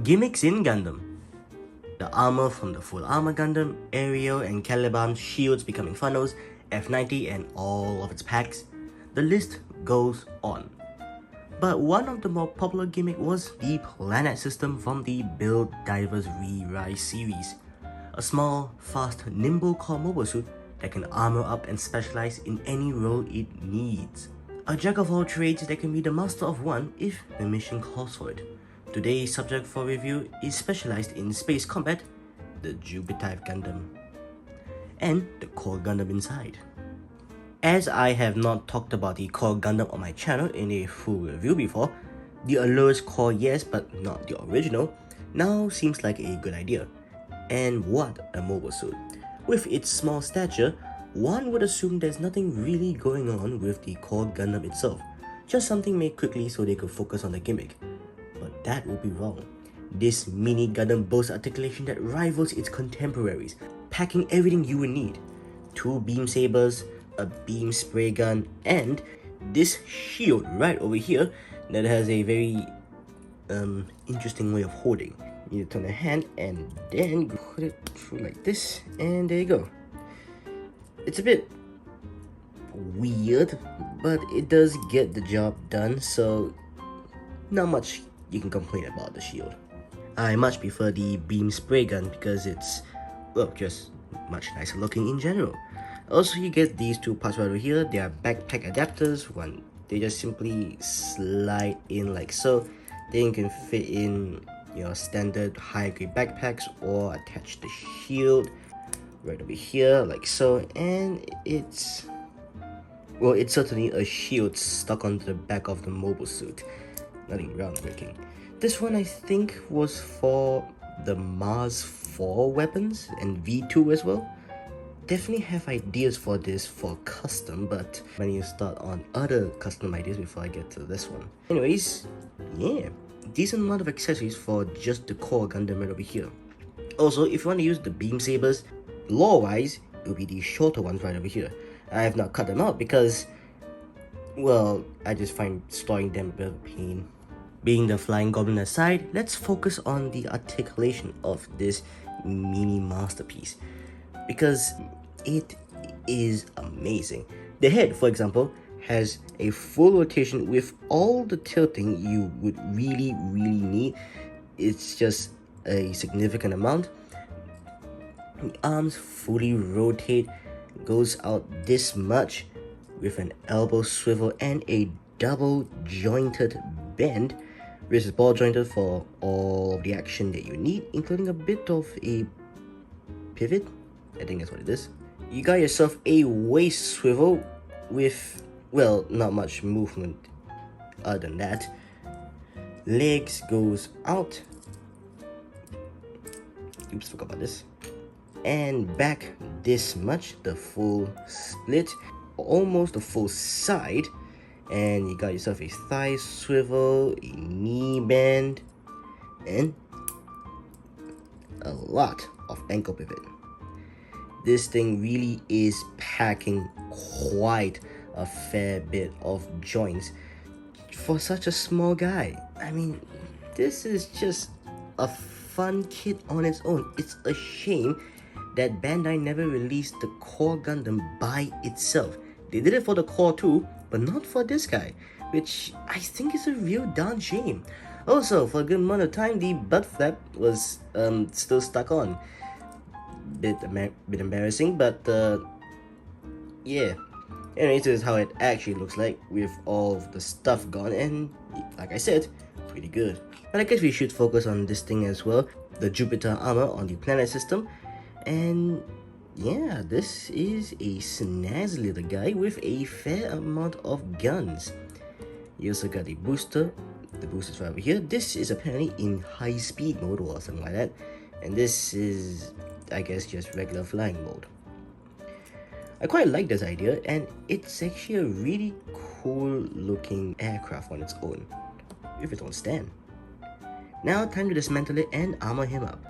Gimmicks in Gundam. The armor from the full armor Gundam, Aerial and Caliban's shields becoming funnels, F90 and all of its packs. The list goes on. But one of the more popular gimmick was the planet system from the Build Divers Re-Rise series. A small, fast, nimble core mobile suit that can armor up and specialize in any role it needs. A jack of all trades that can be the master of one if the mission calls for it. Today's subject for review is specialized in space combat, the Jupitive Gundam, and the core Gundam inside. As I have not talked about the core Gundam on my channel in a full review before, the Allures core yes but not the original now seems like a good idea. And what a mobile suit. With its small stature, one would assume there's nothing really going on with the core Gundam itself, just something made quickly so they could focus on the gimmick. But that would be wrong. This mini Gundam boasts articulation that rivals its contemporaries, packing everything you would need. 2 beam sabers, a beam spray gun, and this shield right over here that has a very interesting way of holding. You turn the hand and then put it through like this, and there you go. It's a bit weird, but it does get the job done, so not much you can complain about the shield. I much prefer the beam spray gun because it's, well, just much nicer looking in general. Also, you get these 2 parts right over here. They are backpack adapters. They just simply slide in like so. Then you can fit in your standard high grade backpacks or attach the shield right over here like so, and it's, well, it's certainly a shield stuck onto the back of the mobile suit. Nothing groundbreaking. This one I think was for the Marsfour weapons and V2 as well. Definitely have ideas for this for custom, but I need to start on other custom ideas before I get to this one. Anyways, yeah, decent amount of accessories for just the core Gundam right over here. Also, if you want to use the beam sabers, lore-wise, it will be the shorter ones right over here. I have not cut them out because, well, I just find storing them a bit of a pain. Being the flying goblin aside, let's focus on the articulation of this mini masterpiece, because it is amazing. The head, for example, has a full rotation with all the tilting you would really need. It's just a significant amount. The arms fully rotate, goes out this much with an elbow swivel and a double jointed bend, which is ball jointed for all of the action that you need, including a bit of a pivot. I think that's what it is. You got yourself a waist swivel with, well, not much movement other than that. Legs goes out. Oops, forgot about this. And back this much, the full split, almost the full side. And you got yourself a thigh swivel, a knee bend, and a lot of ankle pivot. This thing really is packing quite a fair bit of joints for such a small guy. I mean, this is just a fun kit on its own. It's a shame that Bandai never released the core Gundam by itself. They did it for the core too, but not for this guy, which I think is a real darn shame. Also, for a good amount of time, the butt flap was still stuck on. Bit embarrassing, but yeah. Anyways, this is how it actually looks like with all of the stuff gone, and like I said, pretty good. But I guess we should focus on this thing as well, the Jupiter armor on the planet system. And yeah, this is a snazzy little guy with a fair amount of guns. You also got the booster. The booster's right over here. This is apparently in high speed mode or something like that, and this is, I guess, just regular flying mode. I quite like this idea, and it's actually a really cool looking aircraft on its own, with its own stand. Now time to dismantle it and armor him up.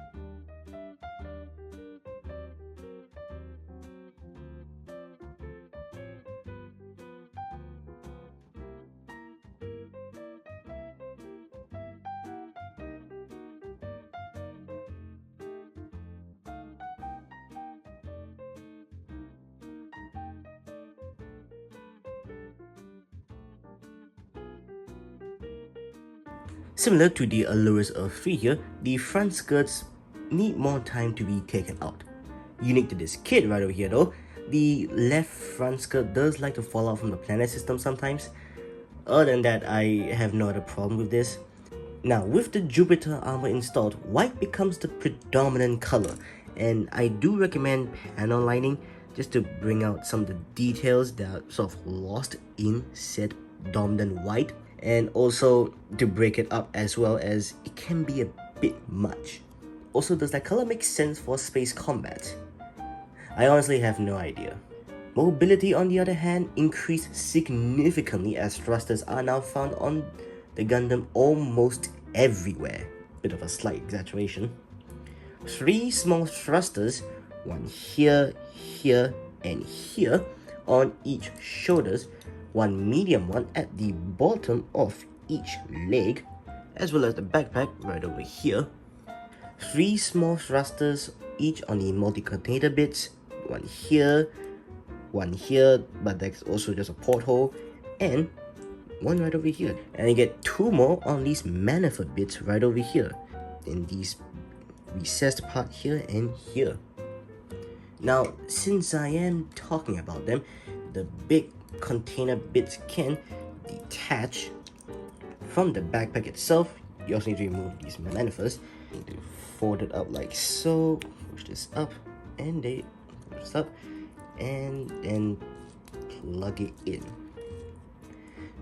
Similar to the Allures of 3 here, the front skirts need more time to be taken out. Unique to this kit right over here though, the left front skirt does like to fall out from the planet system sometimes. Other than that, I have no other problem with this. Now, with the Jupiter armor installed, white becomes the predominant color, and I do recommend panel lining just to bring out some of the details that are sort of lost in said dominant white, and also to break it up as well, as it can be a bit much. Also, does that color make sense for space combat? I honestly have no idea. Mobility, on the other hand, increased significantly as thrusters are now found on the Gundam almost everywhere. Bit of a slight exaggeration. 3 small thrusters, one here, here, and here on each shoulders, one medium one at the bottom of each leg, as well as the backpack right over here. 3 small thrusters each on the multi-container bits, one here, but that's also just a porthole, and one right over here. And you get 2 more on these manifold bits right over here, in these recessed part here and here. Now, since I am talking about them, the big container bits can detach from the backpack itself. You also need to remove these manifolds. You need to fold it up like so, push this up, and they push this up, and then plug it in.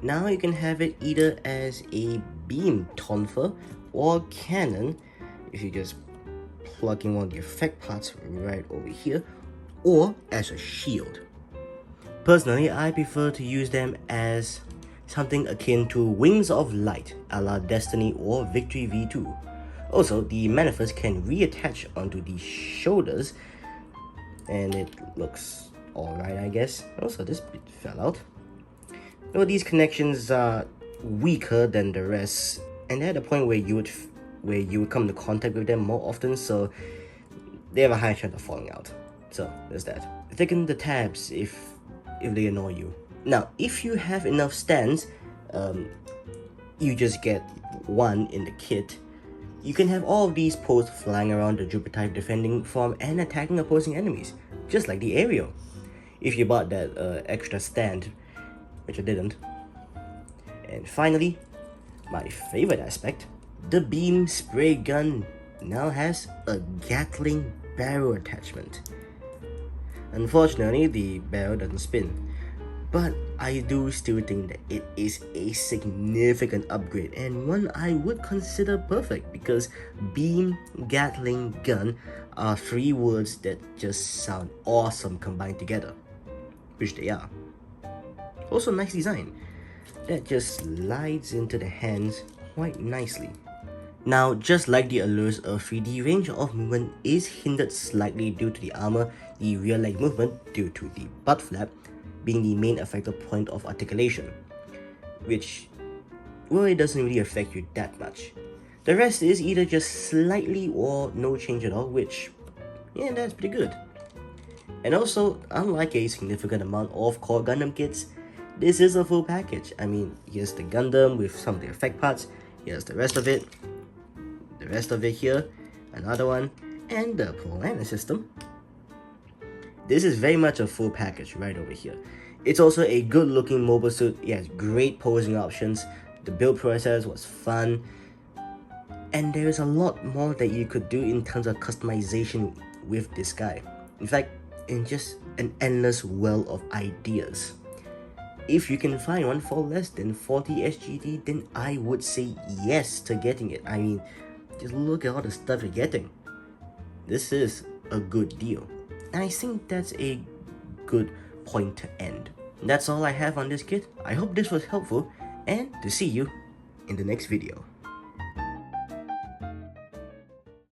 Now you can have it either as a beam tonfa or cannon, if you just plug in one of the effect parts right over here, or as a shield. Personally, I prefer to use them as something akin to Wings of Light, a la Destiny or Victory V2. Also, the manifolds can reattach onto the shoulders, and it looks alright, I guess. Also, this bit fell out. Well, these connections are weaker than the rest, and they're at a point where you would come into contact with them more often, so they have a high chance of falling out. So there's that. Thicken the tabs if they annoy you. Now, if you have enough stands, you just get one in the kit. You can have all of these posts flying around the Jupitive defending from and attacking opposing enemies, just like the Aerial. If you bought that extra stand, which I didn't. And finally, my favorite aspect, the beam spray gun now has a Gatling barrel attachment. Unfortunately, the barrel doesn't spin, but I do still think that it is a significant upgrade and one I would consider perfect, because beam, Gatling, gun are 3 words that just sound awesome combined together, which they are. Also, nice design that just slides into the hands quite nicely. Now, just like the Allures of 3, the range of movement is hindered slightly due to the armor, the rear leg movement due to the butt flap being the main effective point of articulation, which, well, it doesn't really affect you that much. The rest is either just slightly or no change at all, which, yeah, that's pretty good. And also, unlike a significant amount of core Gundam kits, this is a full package. I mean, here's the Gundam with some of the effect parts, here's the rest of it here, another one, and the planet system. This is very much a full package right over here. It's also a good looking mobile suit. It has great posing options, the build process was fun, and there is a lot more that you could do in terms of customization with this guy. In fact, in just an endless well of ideas. If you can find one for less than 40 SGD, then I would say yes to getting it. I mean, just look at all the stuff you're getting. This is a good deal. And I think that's a good point to end. That's all I have on this kit. I hope this was helpful, and to see you in the next video.